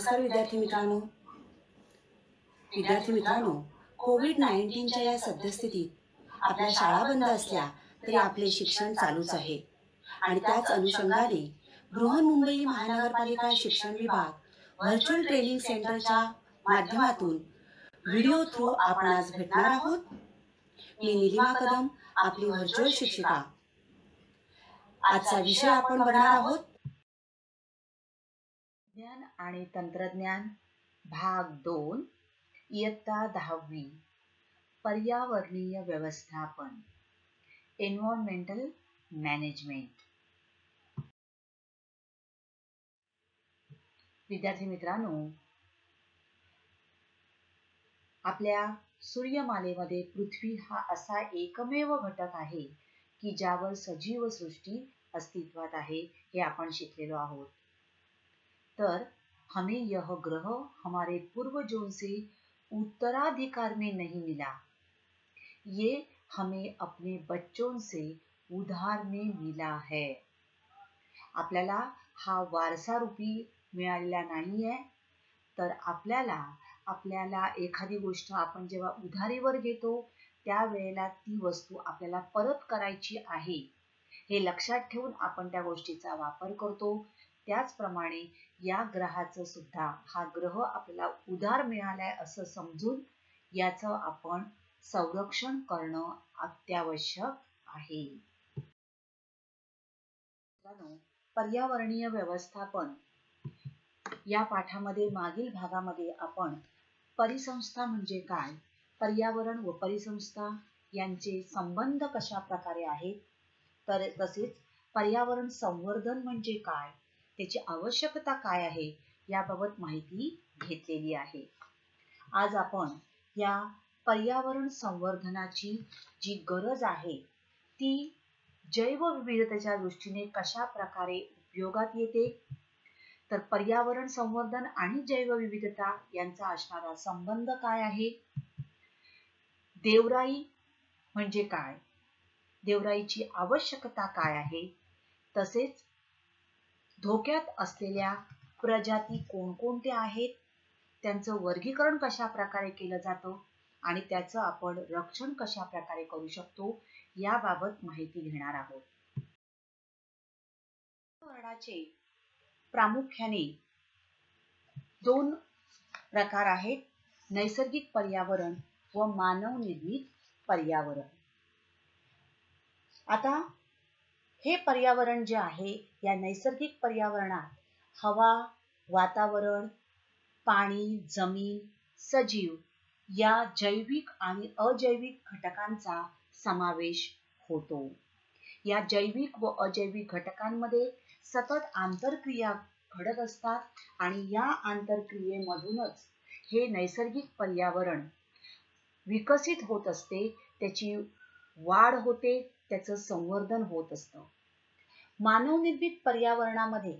नमस्कार विद्यार्थी मित्रांनो. कोविड-19च्या या सद्यस्थितीत आपल्या शाळा बंद असल्या तरी आपले शिक्षण चालूच आहे आणि त्याच अनुषंगाने बृहन्मुंबई महानगरपालिका शिक्षण विभाग व्हर्च्युअल ट्रेनिंग सेंटरच्या माध्यमातून व्हिडिओ थ्रू आपण आज भेटणार आहोत. मी निलिमा कदम, आपली व्हर्च्युअल शिक्षिका. आजचा विषय आपण बघणार आहोत विज्ञान आणि तंत्रज्ञान भाग 2, इयत्ता 10वी, पर्यावरणीय व्यवस्थापन, एन्व्हायरमेंटल मॅनेजमेंट. विद्यार्थी मित्रांनो, आपल्या सूर्यमालेमध्ये पृथ्वी हा असा एकमेव घटक आहे की ज्यावर सजीव सृष्टी अस्तित्वात आहे, हे आपण शिकलेलो आहोत. तर हमें यह ग्रह हमारे पूर्वजों से उत्तराधिकार में नहीं मिला, ये हमें अपने बच्चों से उधार में मिला है. आपल्याला हा वारसा रूपी मिळालेला नाहीये, तर आपल्याला एखादी गोष्ट आपण जेव्हा उधारीवर घेतो त्यावेळेला ती वस्तू आपल्याला परत करायची आहे, हे लक्षात ठेवून आपण त्या गोष्टीचा वापर करतो. त्याचप्रमाणे या ग्रहाचं सुद्धा, हा ग्रह आपल्याला उधार मिळालाय असं समजून याचं आपण संरक्षण करणं अत्यावश्यक आहे. पर्यावरणीय व्यवस्थापन या पाठामध्ये मागील भागामध्ये आपण परिसंस्था म्हणजे काय, पर्यावरण व परिसंस्था यांचे संबंध कशा प्रकारे आहेत, तर तसेच पर्यावरण संवर्धन म्हणजे काय, त्याची आवश्यकता काय आहे याबाबत माहिती घेतलेली आहे. आज आपण या पर्यावरण संवर्धनाची जी गरज आहे ती जैवविविधतेच्या दृष्टीने कशा प्रकारे उपयोगात येते, तर पर्यावरण संवर्धन आणि जैवविविधता यांचा असणारा संबंध काय आहे, देवराई म्हणजे काय, देवराईची आवश्यकता काय आहे, तसेच धोक्यात असलेल्या प्रजाती कोणकोणत्या आहेत, त्यांचं वर्गीकरण कशा प्रकारे केलं जातं आणि त्याचं आपण रक्षण कशा प्रकारे करू शकतो याबाबत माहिती घेणार आहोत. पर्यावरणाचे प्रामुख्याने 2 प्रकार आहेत, नैसर्गिक पर्यावरण व मानवनिर्मित पर्यावरण. आता हे पर्यावरण जे आहे, या नैसर्गिक पर्यावरणात हवा, वातावरण, पाणी, जमीन, सजीव या जैविक आणि अजैविक घटकांचा समावेश होतो. या जैविक व अजैविक घटकांमध्ये सतत आंतरक्रिया घडत असतात आणि या आंतरक्रियेमधूनच हे नैसर्गिक पर्यावरण विकसित होत असते, त्याची वाढ होते, त्याचं संवर्धन होत असतं. मानवनिर्मित पर्यावरणामध्ये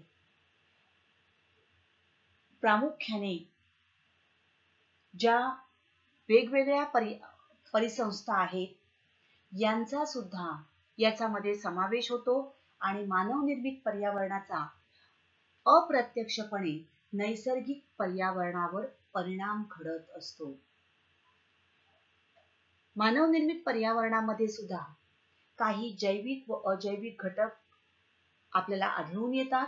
प्रामुख्याने ज्या वेगवेगळ्या परिसंस्था आहेत यांचा सुद्धा याच्यामध्ये समावेश होतो आणि मानवनिर्मित पर्यावरणाचा अप्रत्यक्षपणे नैसर्गिक पर्यावरणावर परिणाम घडत असतो. मानवनिर्मित पर्यावरणामध्ये सुद्धा काही जैविक व अजैविक घटक आपल्याला आढळून येतात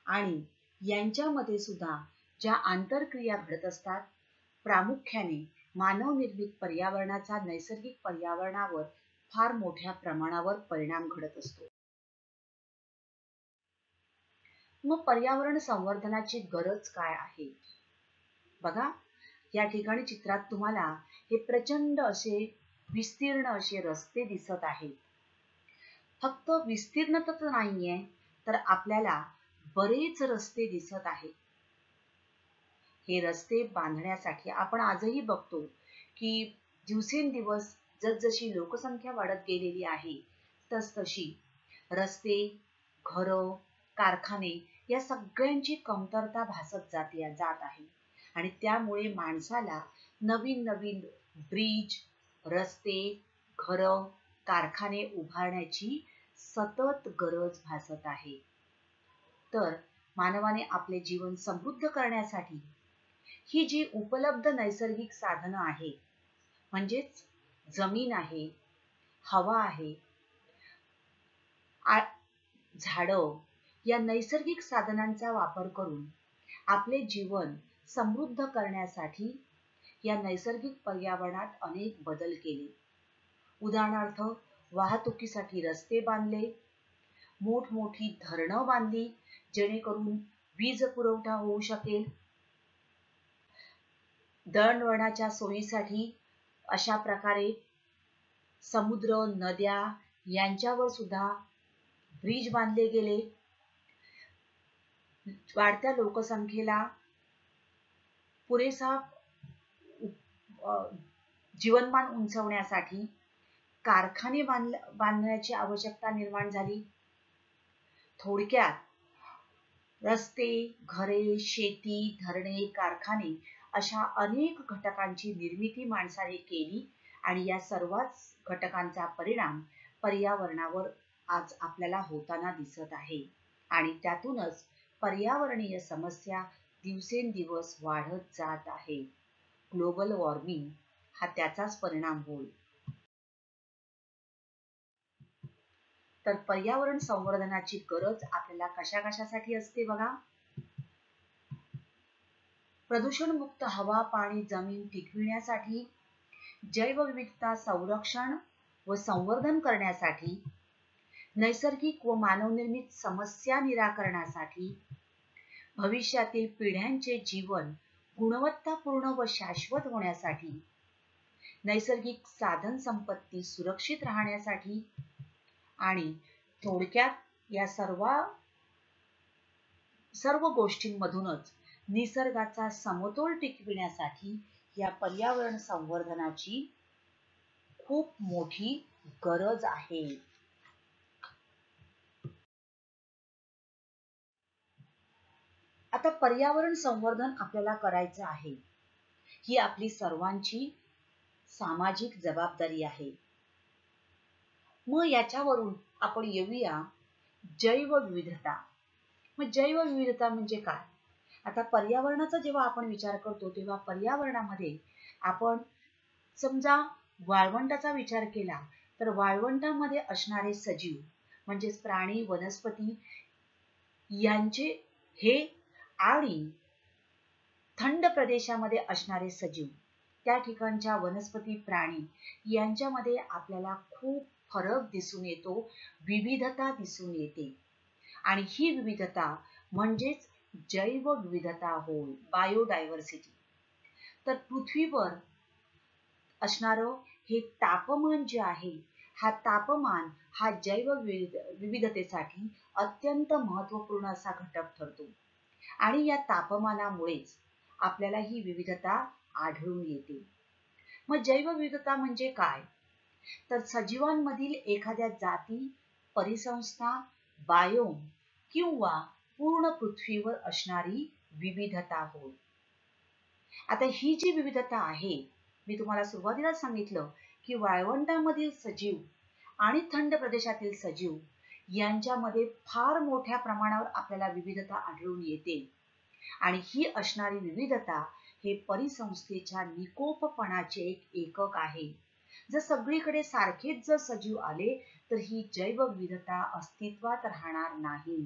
आणि यांच्यामध्ये सुद्धा ज्या आंतरक्रिया घडत असतात, प्रामुख्याने मानवनिर्मित पर्यावरणाचा नैसर्गिक पर्यावरणावर फार मोठ्या प्रमाणावर परिणाम घडत असतो. मग पर्यावरण संवर्धनाची गरज काय आहे? बघा, या ठिकाणी चित्रात तुम्हाला हे प्रचंड असे विस्तीर्ण असे रस्ते दिसत आहेत. फक्त विस्तीर्णच नाहीये, तर आपल्याला बरेच रस्ते दिसत आहेत. हे रस्ते बांधण्यासाठी आपण आजही बघतो की दिवसेंदिवस जसजशी लोकसंख्या वाढत गेलेली आहे, तसतशी रस्ते, घरं, कारखाने या सगळ्यांची कमतरता भासत जात आहे आणि त्यामुळे माणसाला नवीन नवीन ब्रिज, रस्ते, घरं, कारखाने उभारण्याची सतत गरज भासत आहे. तर मानवाने आपले जीवन समृद्ध करण्यासाठी ही जी उपलब्ध नैसर्गिक साधनं आहे, म्हणजेच जमीन आहे, हवा आहे, झाडं, या नैसर्गिक साधनांचा वापर करून आपले जीवन समृद्ध करण्यासाठी या नैसर्गिक पर्यावरणात अनेक बदल केले. उदाहरणार्थ, वाहतुकीसाठी रस्ते बांधले, मोठमोठी धरणं बांधली जेणेकरून वीज पुरवठा होऊ शकेल. दळणवळणाच्या सोयीसाठी अशा प्रकारे समुद्र, नद्या यांच्यावर सुद्धा ब्रिज बांधले गेले. वाढत्या लोकसंख्येला पुरेसा जीवनमान उंचावण्यासाठी कारखाने बांधण्याची आवश्यकता निर्माण झाली. थोडक्यात रस्ते, घरे, शेती, धरणे, कारखाने अशा अनेक घटकांची निर्मिती माणसाने केली आणि या सर्वच घटकांचा परिणाम पर्यावरणावर आज आपल्याला होताना दिसत आहे आणि त्यातूनच पर्यावरणीय समस्या दिवसेंदिवस वाढत जात आहे. ग्लोबल वॉर्मिंग हा त्याचाच परिणाम होय. तर पर्यावरण संवर्धनाची गरज आपल्याला कशाकशासाठी असते बघा. प्रदूषणमुक्त हवा, पाणी, जमीन टिकविण्यासाठी, जैवविविधता संरक्षण व संवर्धन करण्यासाठी, नैसर्गिक व मानवनिर्मित समस्या निराकरणासाठी, भविष्यातील पिढ्यांचे जीवन गुणवत्तापूर्ण व शाश्वत होण्यासाठी, नैसर्गिक साधन संपत्ती सुरक्षित राहण्यासाठी आणि थोडक्यात या सर्व गोष्टींमधूनच निसर्गाचा समतोल टिकविण्यासाठी या पर्यावरण संवर्धनाची खूप मोठी गरज आहे. आता पर्यावरण संवर्धन आपल्याला करायचं आहे, ही आपली सर्वांची सामाजिक जबाबदारी आहे. मग याच्यावरून आपण येऊया जैवविविधता. मग जैवविविधता म्हणजे काय? आता पर्यावरणाचा जेव्हा आपण विचार करतो तेव्हा पर्यावरणामध्ये आपण समजा वाळवंटाचा विचार केला तर वाळवंटामध्ये असणारे सजीव म्हणजेच प्राणी, वनस्पती यांचे हे आणि थंड प्रदेशामध्ये असणारे सजीव, त्या ठिकाणच्या वनस्पती, प्राणी यांच्यामध्ये आपल्याला खूप फरक दिसून येतो, विविधता दिसून येते आणि ही विविधता म्हणजेच जैवविविधता होय, बायोडायव्हर्सिटी. तर पृथ्वीवर असणारं हे तापमान जे आहे, हा तापमान हा जैवविविधतेसाठी अत्यंत महत्त्वपूर्ण असा घटक ठरतो आणि या तापमानामुळेच आपल्याला ही विविधता आढळून येते. मग जैवविविधता म्हणजे काय? तर सजीवांमधील एखाद्या जाती, परिसंस्था, बायोम किंवा पूर्ण पृथ्वीवर असणारी विविधता होय. आता ही जी विविधता आहे, मी तुम्हाला सुरुवातीला सांगितलं की वाळवंटामधील सजीव आणि थंड प्रदेशातील सजीव यांच्यामध्ये फार मोठ्या प्रमाणावर आपल्याला विविधता आढळून येते आणि ही असणारी विविधता हे परिसंस्थेच्या निकोपपणाचे एक एकक आहे. जर सगळीकडे सारखेच जर सजीव आले तर ही जैवविविधता अस्तित्वात राहणार नाही.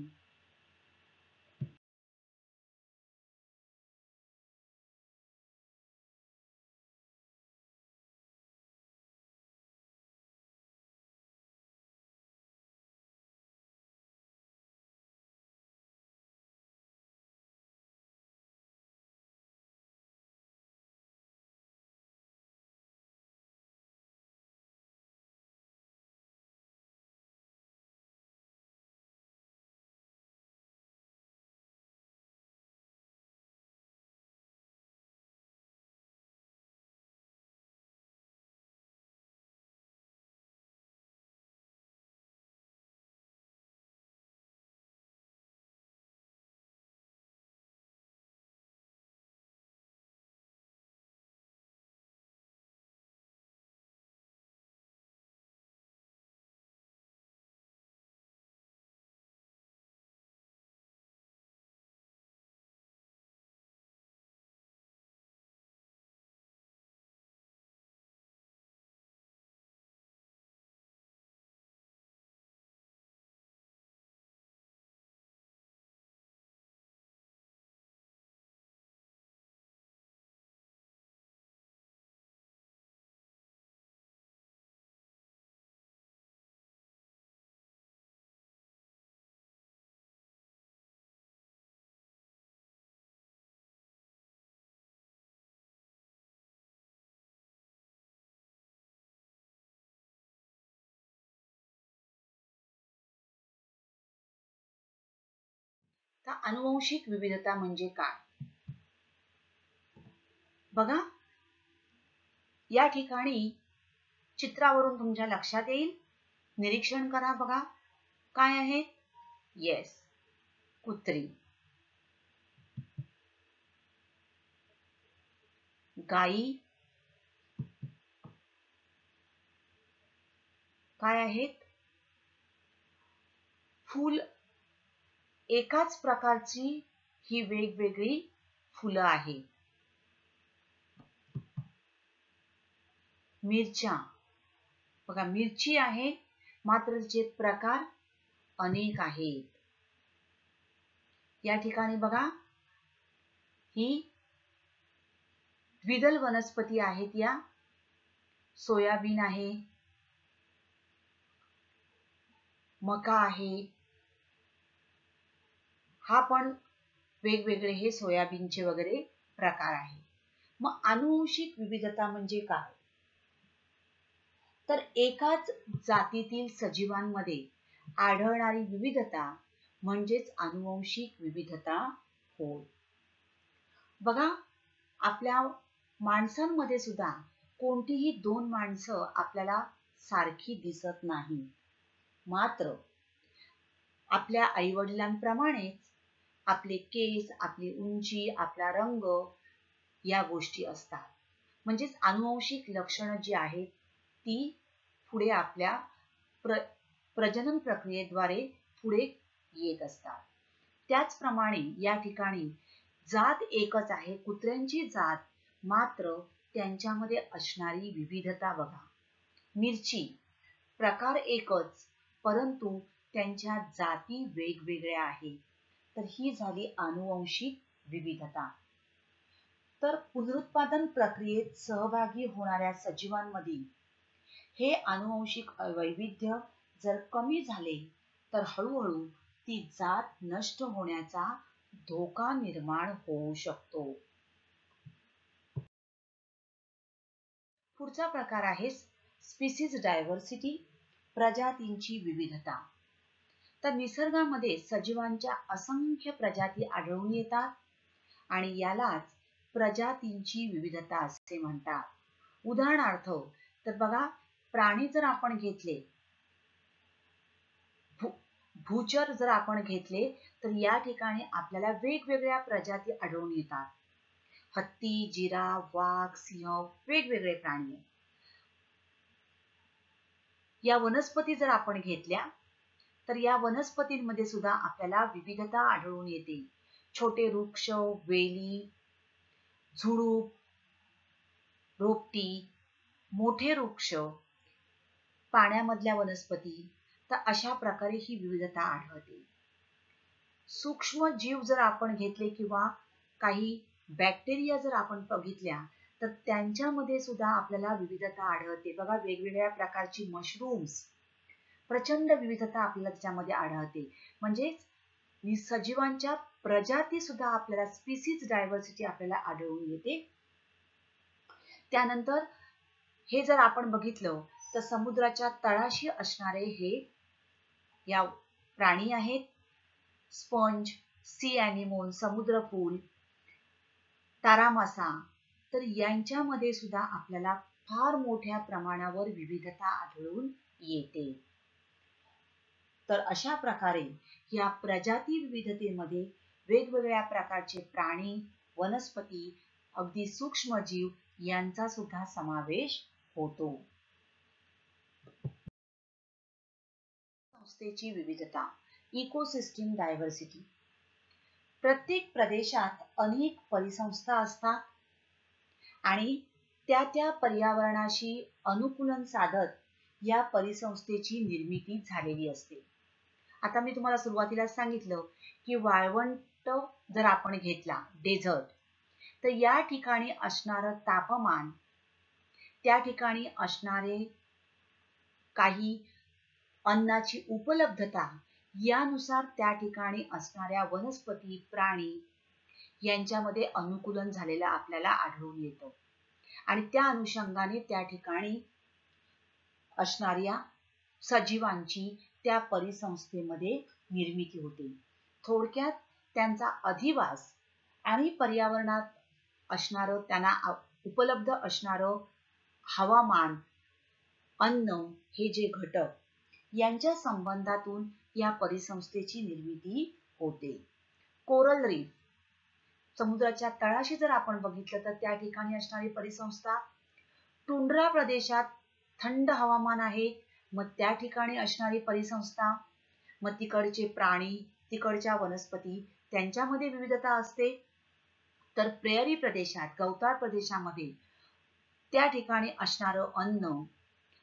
तर अनुवांशिक विविधता म्हणजे काय? बघा, या ठिकाणी चित्रावरून तुमच्या लक्षात येईल. निरीक्षण करा. बघा काय आहे? येस, कुत्री, गाई काय आहेत? फूल. एकाच प्रकारची ही वेगवेगळी फुलं आहेत. मिरच्या, बघा मिरची आहे, मात्र तिचे प्रकार अनेक आहेत. या ठिकाणी बघा, ही द्विदल वनस्पती आहेत. या सोयाबीन आहे, मका आहे, हा पण वेगवेगळे हे सोयाबीनचे वगैरे प्रकार आहे. मग अनुवांशिक विविधता म्हणजे काय? तर एकाच जातीतील सजीवांमध्ये आढळणारी विविधता म्हणजेच अनुवांशिक विविधता होय. बघा, आपल्या माणसांमध्ये सुद्धा कोणतीही दोन माणसं आपल्याला सारखी दिसत नाही. मात्र आपल्या आईवडिलांप्रमाणेच आपले केस, आपली उंची, आपला रंग या गोष्टी असतात. म्हणजेच अनुवांशिक लक्षणं जी आहेत ती पुढे आपल्या प्रजनन प्रक्रियेद्वारे पुढे येत असतात. त्याचप्रमाणे या ठिकाणी जात एकच आहे, कुत्र्यांची जात, मात्र त्यांच्यामध्ये असणारी विविधता बघा. मिरची प्रकार एकच, परंतु त्यांच्या जाती वेगवेगळ्या आहेत. तर ही झाली अनुवांशिक विविधता. तर पुनरुत्पादन प्रक्रियेत सहभागी होणाऱ्या सजीवांमधील हे अनुवांशिक वैविध्य जर कमी झाले तर हळूहळू ती जात नष्ट होण्याचा धोका निर्माण होऊ शकतो. पुढचा प्रकार आहे स्पीसीज डायव्हर्सिटी, प्रजातींची विविधता. तर निसर्गामध्ये सजीवांच्या असंख्य प्रजाती आढळून येतात आणि यालाच प्रजातींची विविधता असे म्हणतात. उदाहरणार्थ तर बघा, प्राणी जर आपण घेतले, भूचर जर आपण घेतले, तर या ठिकाणी आपल्याला वेगवेगळ्या प्रजाती आढळून येतात. हत्ती, जिराफ, वाघ, सिंह, वेगवेगळे प्राणी. या वनस्पती जर आपण घेतल्या तर या वनस्पतींमध्ये सुद्धा आपल्याला विविधता आढळून येते. छोटे वृक्ष, वेली, झुडूप, रोपटी, मोठे वृक्ष, पाण्यामधल्या वनस्पती, तर अशा प्रकारे ही विविधता आढळते. सूक्ष्म जीव जर आपण घेतले किंवा काही बॅक्टेरिया जर आपण बघितल्या तर त्यांच्यामध्ये सुद्धा आपल्याला विविधता आढळते. बघा, वेगवेगळ्या प्रकारची मशरूम्स, प्रचंड विविधता आपल्याला त्याच्यामध्ये आढळते. म्हणजेच सजीवांच्या प्रजाती सुद्धा आपल्याला स्पीसीज डायव्हर्सिटी आपल्याला आढळून येते. त्यानंतर हे जर आपण बघितलं तर समुद्राच्या तळाशी असणारे हे या प्राणी आहेत. स्पंज, सी ॲनिमोन, समुद्रफूल, तारामासा, तर यांच्यामध्ये सुद्धा आपल्याला फार मोठ्या प्रमाणावर विविधता आढळून येते. तर अशा प्रकारे या प्रजाती विविधतेमध्ये वेगवेगळ्या प्रकारचे प्राणी, वनस्पती, अगदी सूक्ष्मजीव यांचा सुद्धा समावेश होतो. संस्थेची विविधता, इकोसिस्टीम डायव्हर्सिटी. प्रत्येक प्रदेशात अनेक परिसंस्था असतात आणि त्या पर्यावरणाशी अनुकूलन साधत या परिसंस्थेची निर्मिती झालेली असते. आता मी तुम्हाला सुरुवातीला सांगितलं की वाळवंट जर आपण घेतला, डेझर्ट, तर या ठिकाणी असणारं तापमान, त्या ठिकाणी असणारे काही अन्नाची उपलब्धता यानुसार त्या ठिकाणी असणाऱ्या वनस्पती, प्राणी यांच्यामध्ये अनुकूलन झालेलं आपल्याला आढळून येतं आणि त्या अनुषंगाने त्या ठिकाणी असणाऱ्या सजीवांची त्या परिसंस्थेमध्ये निर्मिती होते. थोडक्यात त्यांचा अधिवास आणि पर्यावरणात असणारं त्यांना उपलब्ध असणारं हवामान, अन्न हे जे घटक यांच्या संबंधातून या परिसंस्थेची निर्मिती होते. कोरल रीफ, समुद्राच्या तळाशी जर आपण बघितलं तर त्या ठिकाणी असणारी परिसंस्था. टुंड्रा प्रदेशात थंड हवामान आहे, मग त्या ठिकाणी असणारी परिसंस्था. मग तिकडचे प्राणी, तिकडच्या वनस्पती, त्यांच्यामध्ये विविधता असते. तर प्रेयरी प्रदेशात, गवताळ प्रदेशामध्ये त्या ठिकाणी असणारं अन्न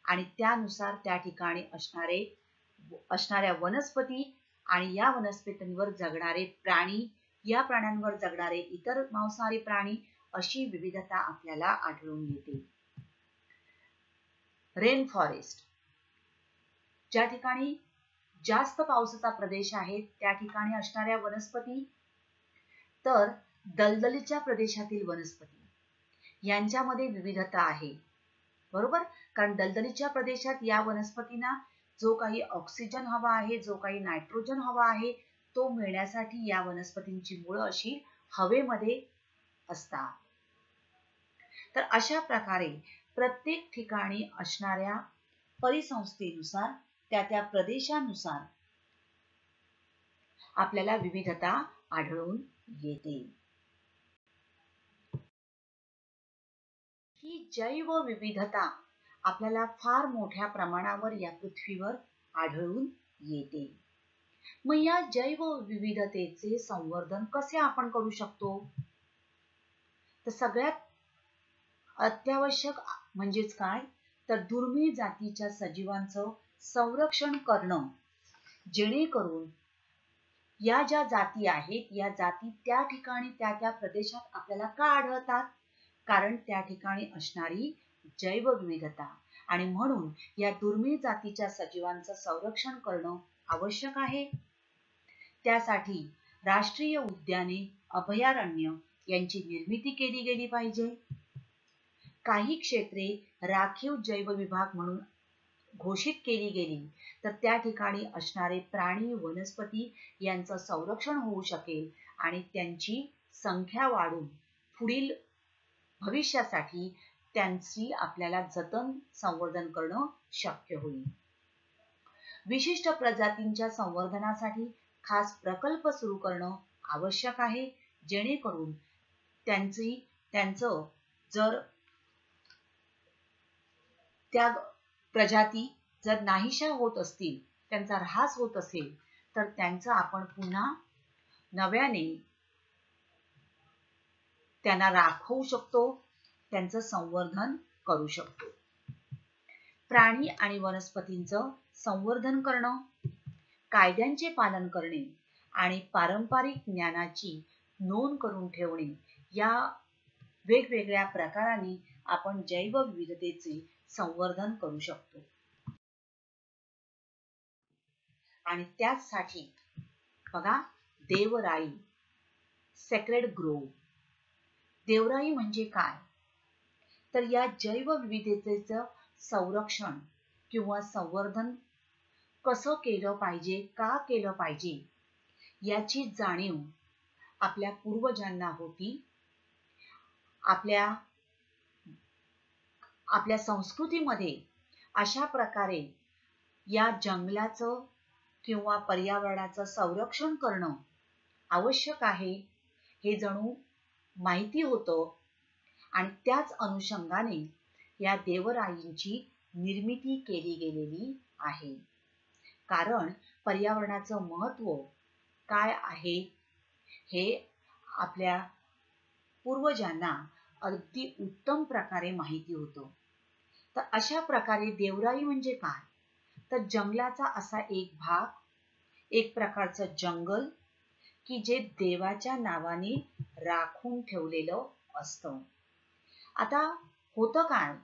आणि त्यानुसार त्या ठिकाणी असणाऱ्या वनस्पती आणि या वनस्पतींवर जगणारे प्राणी, या प्राण्यांवर जगणारे इतर मांसाहारी प्राणी, अशी विविधता आपल्याला आढळून येते. रेन फॉरेस्ट, ज्या ठिकाणी जास्त पावसाचा प्रदेश आहे त्या ठिकाणी असणाऱ्या वनस्पती. तर दलदलीच्या प्रदेशातील वनस्पती यांच्यामध्ये विविधता आहे, बरोबर. कारण दलदलीच्या प्रदेशात या वनस्पतींना जो काही ऑक्सिजन हवा आहे, जो काही नायट्रोजन हवा आहे, तो मिळण्यासाठी या वनस्पतींची मुळं अशी हवेमध्ये असतात. तर अशा प्रकारे प्रत्येक ठिकाणी असणाऱ्या परिसंस्थेनुसार, त्या प्रदेशानुसार आपल्याला विविधता आढळून येते. ही जैवविविधता आपल्याला फार मोठ्या प्रमाणावर या पृथ्वीवर आढळून येते. मग या जैवविविधतेचे संवर्धन कसे आपण करू शकतो? तर सगळ्यात अत्यावश्यक म्हणजेच काय, तर दुर्मिळ जातीच्या सजीवांचं संरक्षण करणं, जेणेकरून या ज्या जाती आहेत, या जाती त्या ठिकाणी त्या प्रदेशात आपल्याला का आढळतात? कारण त्या ठिकाणी असणारी जैवविविधता, आणि म्हणून या दुर्मिळ जातीच्या सजीवांचं संरक्षण करणं आवश्यक आहे. त्यासाठी राष्ट्रीय उद्याने, अभयारण्य यांची निर्मिती केली गेली पाहिजे. काही क्षेत्रे राखीव जैवविभाग म्हणून घोषित केली गेली तर त्या ठिकाणी असणारे प्राणी, वनस्पती यांचं संरक्षण होऊ शकेल आणि त्यांची संख्या वाढून पुढील भविष्यासाठी त्यांची आपल्याला जतन, संवर्धन करणं शक्य होईल. विशिष्ट प्रजातींच्या संवर्धनासाठी खास प्रकल्प सुरू करणं आवश्यक आहे, जेणेकरून त्यांचं जर त्या प्रजाती जर नाहीशा होत असतील, त्यांचा ऱ्हास होत असेल, तर त्यांचं आपण पुन्हा नव्याने त्यांना राखवू शकतो, त्यांचं संवर्धन करू शकतो. प्राणी आणि वनस्पतींचं संवर्धन करणं, कायद्यांचे पालन करणे आणि पारंपरिक ज्ञानाची नोंद करून ठेवणे, या वेगवेगळ्या प्रकारांनी आपण जैवविविधतेचे संवर्धन करू शकतो. आणि त्यासाठी बघा, देवराई, सेक्रेड ग्रोव्ह. देवराई म्हणजे काय, तर या जैवविविधतेचं संरक्षण किंवा संवर्धन कसं केलं पाहिजे, का केलं पाहिजे, याची जाणीव आपल्या पूर्वजांना होती. आपल्या संस्कृतीमध्ये अशा प्रकारे या जंगलाचं किंवा पर्यावरणाचं संरक्षण करणं आवश्यक आहे, हे जणू माहिती होतं. आणि त्याच अनुषंगाने या देवराईंची निर्मिती केली गेलेली आहे. कारण पर्यावरणाचं महत्त्व काय आहे हे आपल्या पूर्वजांना अगदी उत्तम प्रकारे माहिती होतं. तर अशा प्रकारे देवराई म्हणजे काय, तर जंगलाचा असा एक भाग, एक प्रकारचं जंगल की जे देवाच्या नावाने राखून ठेवलेलं असतं. आता होतं काय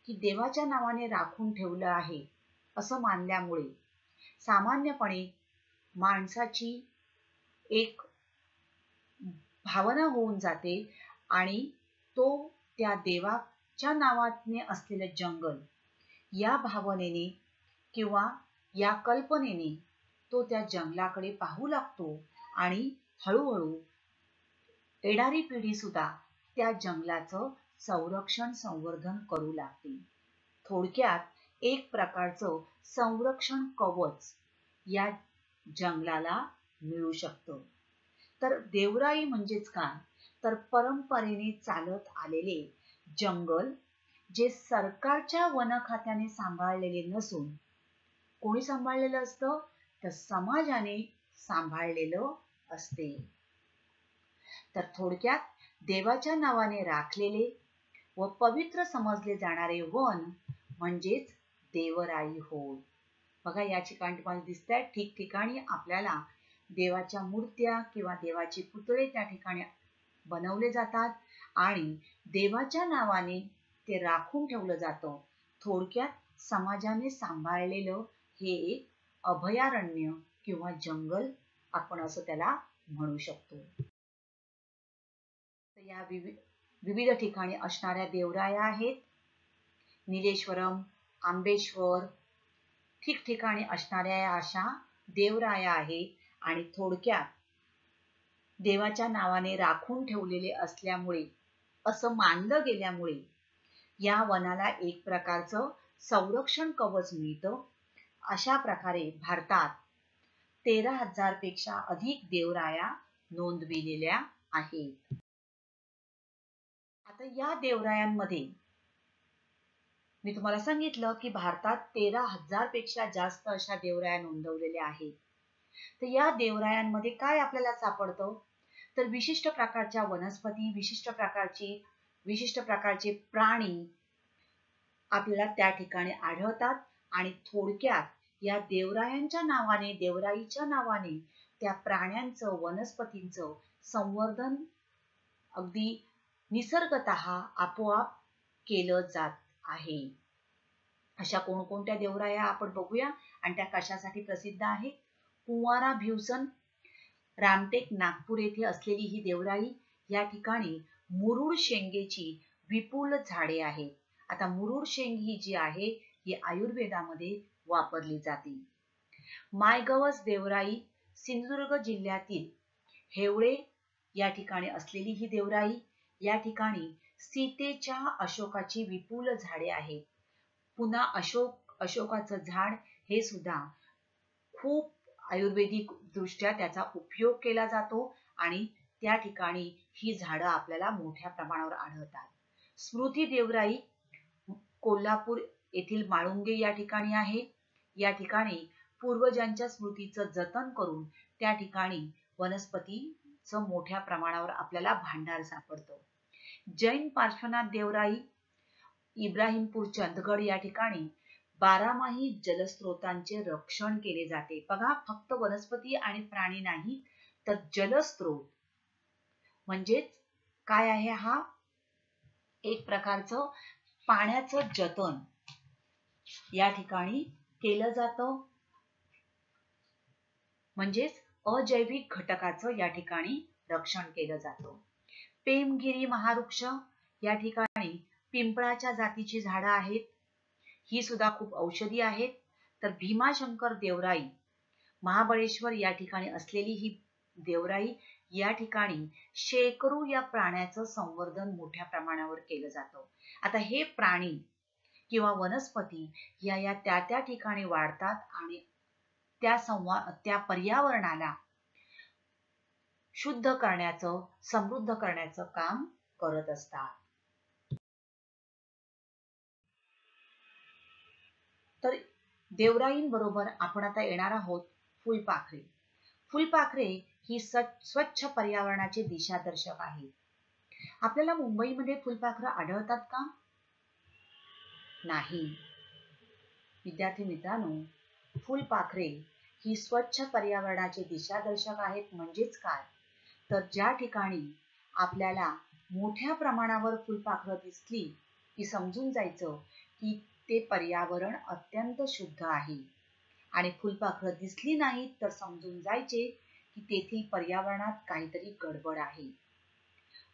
की देवाच्या नावाने राखून ठेवलं आहे असं मानल्यामुळे सामान्यपणे माणसाची एक भावना होऊन जाते आणि तो त्या देवाच्या नावाने असलेलं जंगल या भावनेने किंवा या कल्पनेने तो त्या जंगलाकडे पाहू लागतो आणि हळूहळू येणारी पिढी सुद्धा त्या जंगलाचं संरक्षण संवर्धन करू लागते. थोडक्यात एक प्रकारचं संरक्षण कवच या जंगलाला मिळू शकतं. तर देवराई म्हणजेच काय, तर परंपरेने चालत आलेले जंगल जे सरकारच्या वन खात्याने सांभाळलेले नसून कोणी सांभाळलेलं असतं, तर समाजाने सांभाळलेलं असते. तर थोडक्यात देवाच्या नावाने राखलेले व पवित्र समजले जाणारे वन म्हणजेच देवराई होय. बघा या ठिकाणी तुम्हाला दिसतंय ठिकठिकाणी आपल्याला देवाच्या मूर्त्या किंवा देवाचे पुतळे त्या ठिकाणी बनवले जातात आणि देवाच्या नावाने ते राखून ठेवलं जातं. थोडक्यात समाजाने सांभाळलेलं हे एक अभयारण्य किंवा जंगल आपण असं त्याला म्हणू शकतो. तर या विविध ठिकाणी असणाऱ्या देवराया आहेत. निलेश्वरम, आंबेश्वर ठिकठिकाणी असणाऱ्या या अशा देवराया आहेत आणि थोडक्यात देवाच्या नावाने राखून ठेवलेले असल्यामुळे असं मानलं गेल्यामुळे या वनाला एक प्रकारचं संरक्षण कवच मिळतं. अशा प्रकारे भारतात 13,000 पेक्षा अधिक देवराया नोंदविलेल्या आहेत. आता या देवरायांमध्ये मी तुम्हाला सांगितलं की भारतात 13,000 पेक्षा जास्त अशा देवराया नोंदवलेल्या आहेत. तर या देवरायांमध्ये काय आपल्याला सापडतं, तर विशिष्ट प्रकारच्या वनस्पती, विशिष्ट प्रकारचे प्राणी आपल्याला त्या ठिकाणी आढळतात आणि थोडक्यात या देवरायांच्या नावाने, देवराईच्या नावाने त्या प्राण्यांचं, वनस्पतींचं संवर्धन अगदी निसर्गतः आपोआप केलं जात आहे. अशा कोणकोणत्या देवराया आपण बघूया आणि त्या कशासाठी प्रसिद्ध आहेत. कुंवारा भिवसन, रामटेक, नागपूर येथे असलेली ही देवराई. या ठिकाणी मुरुड शेंगेची विपुल झाडे आहेत. आता मुरुड शेंग ही जी आहे ही आयुर्वेदामध्ये वापरली जाते. मायगवस देवराई, सिंधुदुर्ग जिल्ह्यातील हेवळे या ठिकाणी असलेली ही देवराई. या ठिकाणी सीतेच्या अशोकाची विपुल झाडे आहेत. पुन्हा अशोकाचं झाड हे सुद्धा खूप आयुर्वेदिक दृष्ट्या त्याचा उपयोग केला जातो आणि त्या ठिकाणी ही झाडं आपल्याला मोठ्या प्रमाणावर आढळतात. स्मृती देवराई कोल्हापूर येथील माळुंगे या ठिकाणी आहे. या ठिकाणी पूर्वजांच्या स्मृतीचं जतन करून त्या ठिकाणी वनस्पतीचं मोठ्या प्रमाणावर आपल्याला भांडार सापडतो. जैन पार्श्वनाथ देवराई इब्राहिमपूर चंदगड या ठिकाणी बारामाही जलस्रोतांचे रक्षण केले जाते. बघा फक्त वनस्पती आणि प्राणी नाही तर जलस्रोत म्हणजेच काय आहे, हा एक प्रकारचं पाण्याचं जतन या ठिकाणी केलं जातं. म्हणजेच अजैविक घटकाचं या ठिकाणी रक्षण केलं जातं. पेमगिरी महावृक्ष या ठिकाणी पिंपळाच्या जातीची झाडं आहेत. ही सुद्धा खूप औषधी आहेत. तर भीमाशंकर देवराई महाबळेश्वर या ठिकाणी असलेली ही देवराई. या ठिकाणी शेकरू या प्राण्याचं संवर्धन मोठ्या प्रमाणावर केलं जातं. आता हे प्राणी किंवा वनस्पती या त्या ठिकाणी वाढतात आणि त्या पर्यावरणाला शुद्ध करण्याचं, समृद्ध करण्याचं काम करत असतात. तर देवराईंबरोबर आपण आता येणार आहोत फुलपाखरे. फुलपाखरे ही स्वच्छ पर्यावरणाचे दिशादर्शक आहेत. आपल्याला मुंबईमध्ये फुलपाखरं आढळतात का? नाही. विद्यार्थी मित्रांनो, फुलपाखरे ही स्वच्छ पर्यावरणाचे दिशादर्शक आहेत. म्हणजेच काय, तर ज्या ठिकाणी आपल्याला मोठ्या प्रमाणावर फुलपाखरं दिसली की समजून जायचं की ते पर्यावरण अत्यंत शुद्ध आहे आणि फुलपाखरं दिसली नाहीत तर समजून जायचे की तेथील पर्यावरणात काहीतरी गडबड आहे.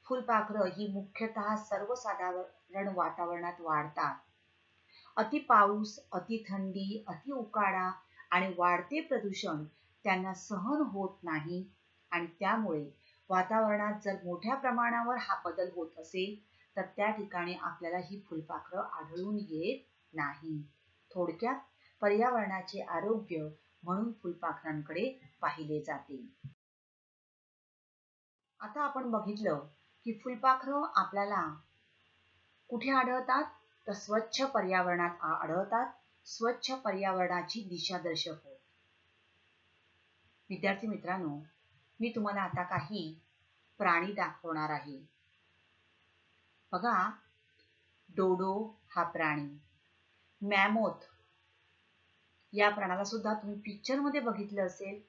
फुलपाखरं ही मुख्यतः सर्वसाधारण वातावरणात वाढतात. अति पाऊस, अति थंडी, अति उकाडा आणि वाढते प्रदूषण त्यांना सहन होत नाही आणि त्यामुळे वातावरणात जर मोठ्या प्रमाणावर हा बदल होत असेल तर त्या ठिकाणी आपल्याला ही फुलपाखरं आढळून येत नाही. थोडक्यात पर्यावरणाचे आरोग्य म्हणून फुलपाखरांकडे पाहिले जाते. आता आपण बघितलं की फुलपाखरं आपल्याला कुठे आढळतात, तर स्वच्छ पर्यावरणात आढळतात. स्वच्छ पर्यावरणाची दिशादर्शक होत. विद्यार्थी मित्रांनो, मी तुम्हाला आता काही प्राणी दाखवणार आहे. बघा, डोडो हा प्राणी, मॅमोथ या प्राण्याला सुद्धा तुम्ही पिक्चर मध्ये बघितलं असेल.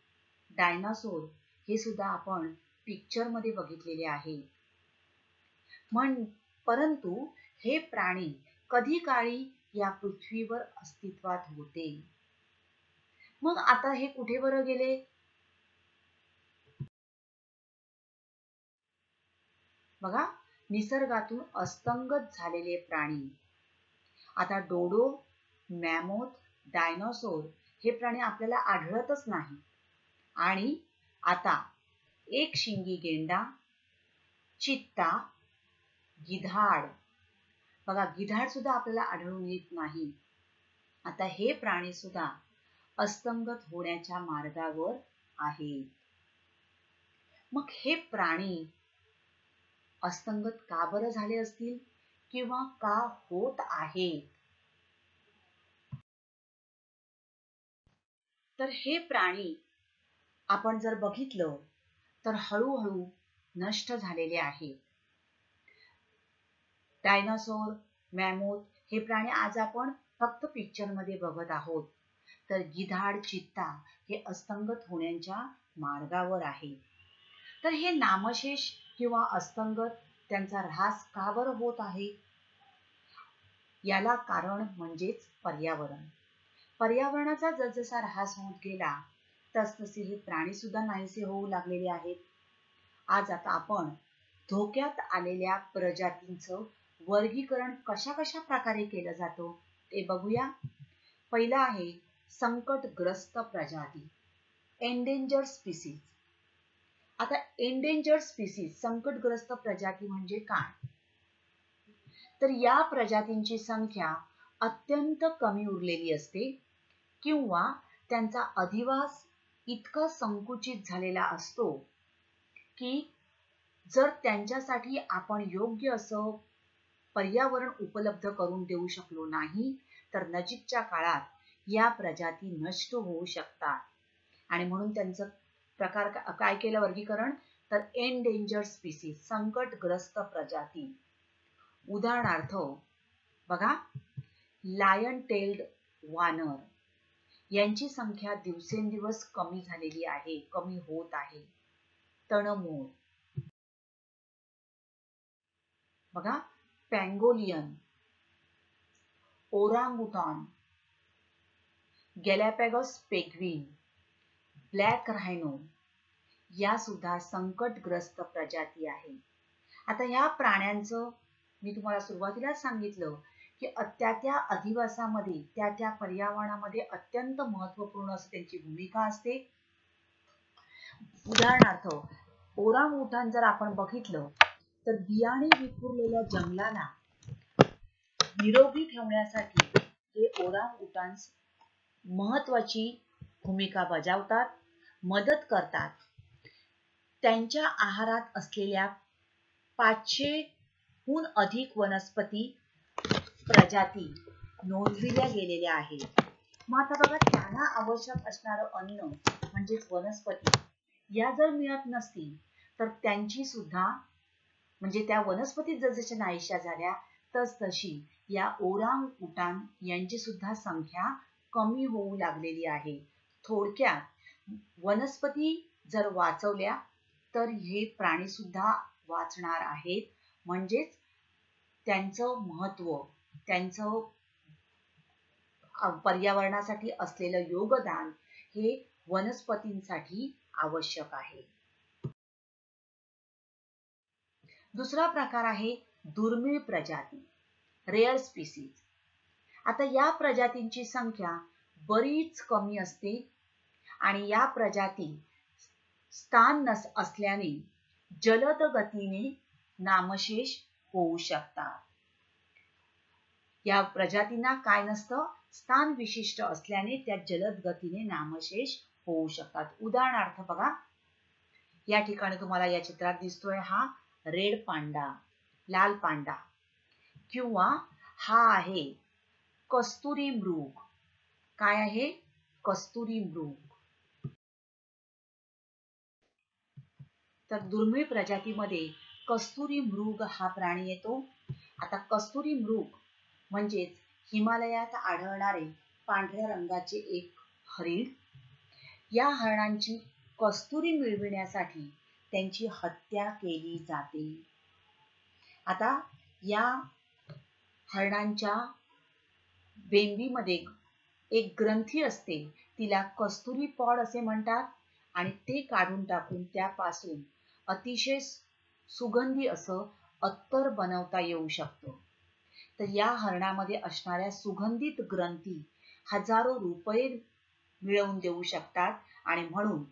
डायनासोर हे सुद्धा आपण पिक्चर मध्ये बघितलेले आहे. परंतु हे प्राणी कधी काळी या पृथ्वीवर अस्तित्वात होते. मग आता हे कुठे बरं गेले? बघा, निसर्गातून अस्तंगत झालेले प्राणी. आता डोडो, मॅमोथ, डायनासोर हे प्राणी आपल्याला आढळतच नाही. आणि आता एक शिंगी गेंडा, चित्ता, गिधाड, बघा गिधाड सुद्धा आपल्याला आढळून येत नाही. आता हे प्राणी सुद्धा अस्तंगत होण्याच्या मार्गावर आहेत. मग हे प्राणी अस्तंगत का बरं झाले असतील किंवा का होत आहेत? तर हे प्राणी आपण जर बघितलं तर हळूहळू नष्ट झालेले आहेत. डायनासोर, मॅमोथ हे प्राणी आज आपण फक्त पिक्चर मध्ये बघत आहोत. तर गिधाड, चित्ता हे अस्तंगत होण्याच्या मार्गावर आहे. तर हे नामशेष किंवा अस्तंगत त्यांचा ऱ्हास का बरं होत आहे? याला कारण म्हणजेच पर्यावरण. पर्यावरणाचा जसजसा ऱ्हास होत गेला तसतसे हे प्राणी सुद्धा नाहीसे होऊ लागलेले आहेत. आज आता आपण धोक्यात आलेल्या प्रजातींचं वर्गीकरण कशा कशा प्रकारे केलं जातं ते बघूया. पहिला आहे संकटग्रस्त प्रजाती, एंडेंजर्ड स्पीसीज. आता एंडेंजर्ड स्पीसीज, संकटग्रस्त प्रजाती म्हणजे काय? तर या प्रजातींची संख्या अत्यंत कमी उरलेली असते किंवा त्यांचा अधिवास इतका संकुचित झालेला असतो की जर त्यांच्यासाठी आपण योग्य असं पर्यावरण उपलब्ध करून देऊ शकलो नाही तर नजीकच्या काळात या प्रजाती नष्ट होऊ शकतात. आणि म्हणून त्यांचं प्रकार काय केलं वर्गीकरण, तर एंडेंजर्ड स्पीसीज, संकटग्रस्त प्रजाती. उदाहरणार्थ बघा, लायन टेल्ड वानर यांची संख्या दिवसेंदिवस कमी झालेली आहे, कमी होत आहे. तणमोर, बघा पँगोलियन, ओरांगुटान, गॅलापॅगोस पेंग्विन, ब्लॅक रायनो या सुद्धा संकटग्रस्त प्रजाती आहेत. आता ह्या प्राण्यांचं मी तुम्हाला सुरुवातीलाच सांगितलं की त्या अधिवासामध्ये त्या पर्यावरणामध्ये अत्यंत महत्वपूर्ण असं त्यांची भूमिका असते. उदाहरणार्थ ओरांगुटान जर आपण बघितलं तर बियाणे विखुरलेल्या जंगलाला निरोगी ठेवण्यासाठी हे ओरांगुटान्स महत्वाची भूमिका बजावतात, मदत करतात. त्यांच्या आहारात असलेल्या 500हून अधिक वनस्पती प्रजाती नोंदविल्या गेलेल्या आहेत. मग आता बघा, त्यांना आवश्यक असणारं अन्न म्हणजेच वनस्पती या जर मिळत नसतील तर त्यांची सुद्धा म्हणजे त्या वनस्पती जसजशा नाहीशा झाल्या तसतशी या ओरांगुटान यांची सुद्धा संख्या कमी होऊ लागलेली आहे. थोडक्यात वनस्पती जर वाचवल्या तर हे प्राणी सुद्धा वाचणार आहेत. म्हणजेच त्यांचं महत्व, त्यांचं पर्यावरणासाठी असलेलं योगदान हे वनस्पतींसाठी आवश्यक आहे. दुसरा प्रकार आहे दुर्मिळ प्रजाती, रेअर स्पीसीज. आता या प्रजातींची संख्या बरीच कमी असते आणि या प्रजाती स्थान असल्याने जलद गतीने नामशेष होऊ शकतात. या प्रजातींना काय नसतं, स्थान विशिष्ट असल्याने त्या जलद गतीने नामशेष होऊ शकतात. उदाहरणार्थ बघा, या ठिकाणी तुम्हाला या चित्रात दिसतोय हा रेड पांडा, लाल पांडा, किंवा हा आहे कस्तुरी मृग. काय आहे? कस्तुरी मृग. तर दुर्मिळ प्रजातीमध्ये कस्तुरी मृग हा प्राणी येतो. आता कस्तुरी मृग म्हणजेच हिमालयात आढळणारे पांढऱ्या रंगाचे एक हरिण. या हरणांची कस्तुरी मिळविण्यासाठी त्यांची हत्या केली जाते. आता या हरणांच्या बेंबीमध्ये एक ग्रंथी असते, तिला कस्तुरी पॉड असे म्हणतात, आणि ते काढून टाकून त्यापासून अतिशय सुगंधी असं अत्तर बनवता येऊ शकतं. तर या हरणामध्ये असणाऱ्या सुगंधित ग्रंथी हजारो रुपये मिळवून देऊ शकतात, आणि म्हणून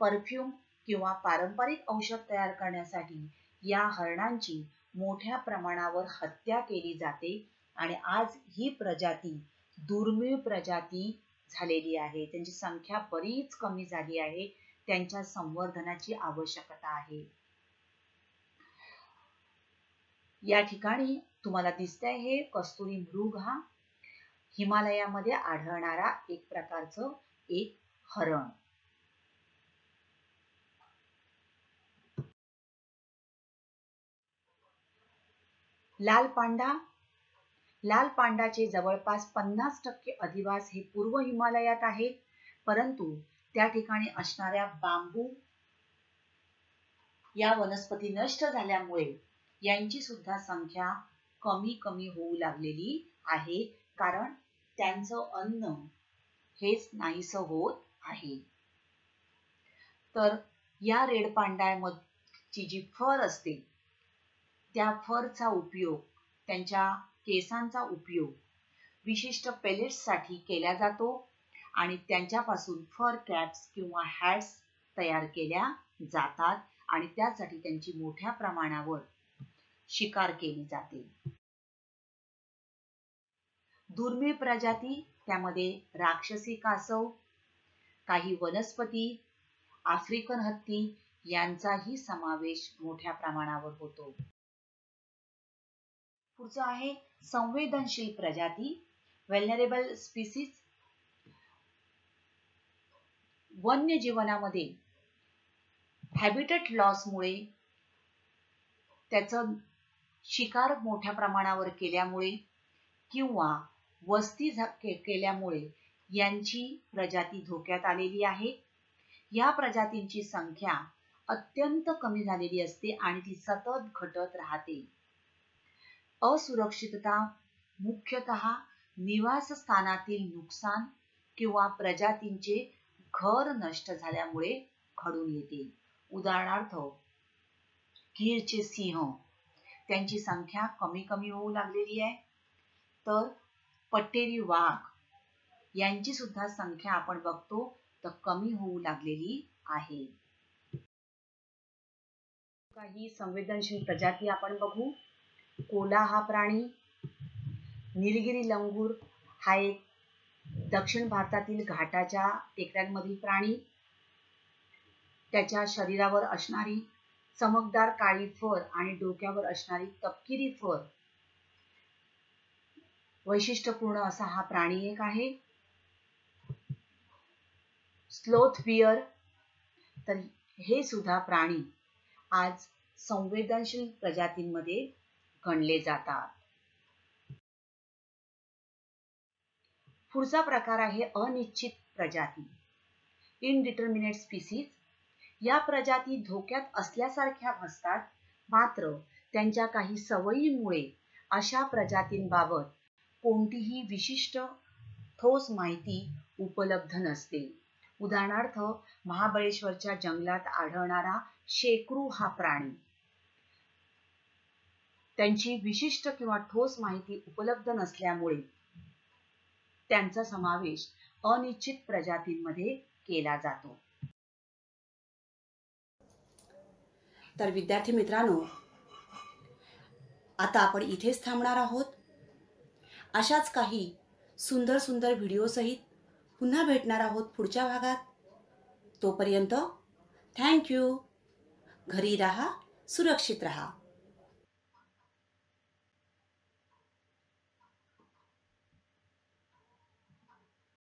परफ्यूम किंवा पारंपरिक औषध तयार करण्यासाठी या हरणांची मोठ्या प्रमाणावर हत्या केली जाते. आणि आज ही प्रजाती दुर्मिळ प्रजाती झालेली आहे. त्यांची संख्या बरीच कमी झाली आहे. त्यांच्या संवर्धनाची आवश्यकता आहे. या ठिकाणी तुम्हाला दिसतंय हे कस्तुरी मृग हा हिमालयामध्ये आढळणारा एक प्रकारचं एक हरण. लाल पांडा. लाल पांडाचे जवळपास 50% अधिवास हे पूर्व हिमालयात आहेत, परंतु त्या ठिकाणी असणाऱ्या बांबू या वनस्पती नष्ट झाल्यामुळे यांची सुद्धा संख्या कमी होऊ लागलेली आहे, कारण त्यांचं अन्न हेच नाहीसं होत आहे. तर या रेड पांड्याची जी फर असते, त्या फरचा उपयोग, त्यांच्या केसांचा उपयोग विशिष्ट पेलेट्ससाठी केला जातो, आणि त्यांच्यापासून फर कॅप्स किंवा हॅट्स तयार केल्या जातात, आणि त्यासाठी त्यांची मोठ्या प्रमाणावर शिकार केली जाते. दुर्मिळ प्रजाती त्यामध्ये राक्षसी कासव, काही वनस्पती, आफ्रिकन हत्ती यांचाही समावेश मोठ्या प्रमाणावर होतो. पुढचं आहे संवेदनशील प्रजाती, व्हल्नरेबल स्पीसीज. वन्य जीवनामध्ये हॅबिटेट लॉसमुळे, त्याचं शिकार मोठ्या प्रमाणावर केल्यामुळे किंवा वस्ती केल्यामुळे यांची प्रजाती धोक्यात आलेली आहे. या प्रजातींची संख्या अत्यंत कमी झालेली असते आणि ती सतत घटत राहते. असुरक्षितता मुख्यतः निवासस्थानातील नुकसान किंवा प्रजातींचे घर नष्ट झाल्यामुळे घडून येते. उदाहरणार्थ गीरचे सिंह, त्यांची संख्या कमी होऊ लागलेली आहे. तर पट्टेरी वाघ यांची सुद्धा संख्या आपण बघतो तर कमी होऊ लागलेली आहे. काही संवेदनशील प्रजाती आपण बघू. कोला हा प्राणी, निलगिरी लंगूर हा एक दक्षिण भारतातील घाटाच्या टेकड्यांमधील प्राणी. त्याच्या शरीरावर असणारी चमकदार काळी फर आणि डोक्यावर असणारी तपकिरी फर वैशिष्ट्यपूर्ण असा हा प्राणी एक आहे. स्लोथ बियर, तर हे सुद्धा प्राणी आज संवेदनशील प्रजातींमध्ये गणले जातात. पुढचा प्रकार आहे अनिश्चित प्रजाती, इनडिटर्मिनेट स्पीसीज. या प्रजाती धोक्यात असल्यासारख्या भासतात, मात्र त्यांच्या काही सवयीमुळे अशा प्रजातींबाबत कोणतीही विशिष्ट ठोस माहिती उपलब्ध नसते. उदाहरणार्थ महाबळेश्वरच्या जंगलात आढळणारा शेकरू हा प्राणी, त्यांची विशिष्ट किंवा ठोस माहिती उपलब्ध नसल्यामुळे त्यांचा समावेश अनिश्चित प्रजातींमध्ये केला जातो. तर विद्यार्थी मित्रांनो, आता आपण इथेच थांबणार आहोत. अशाच काही सुंदर सुंदर व्हिडिओसहित पुन्हा भेटणार आहोत पुढच्या भागात. तोपर्यंत थँक्यू. घरी राहा, सुरक्षित राहा.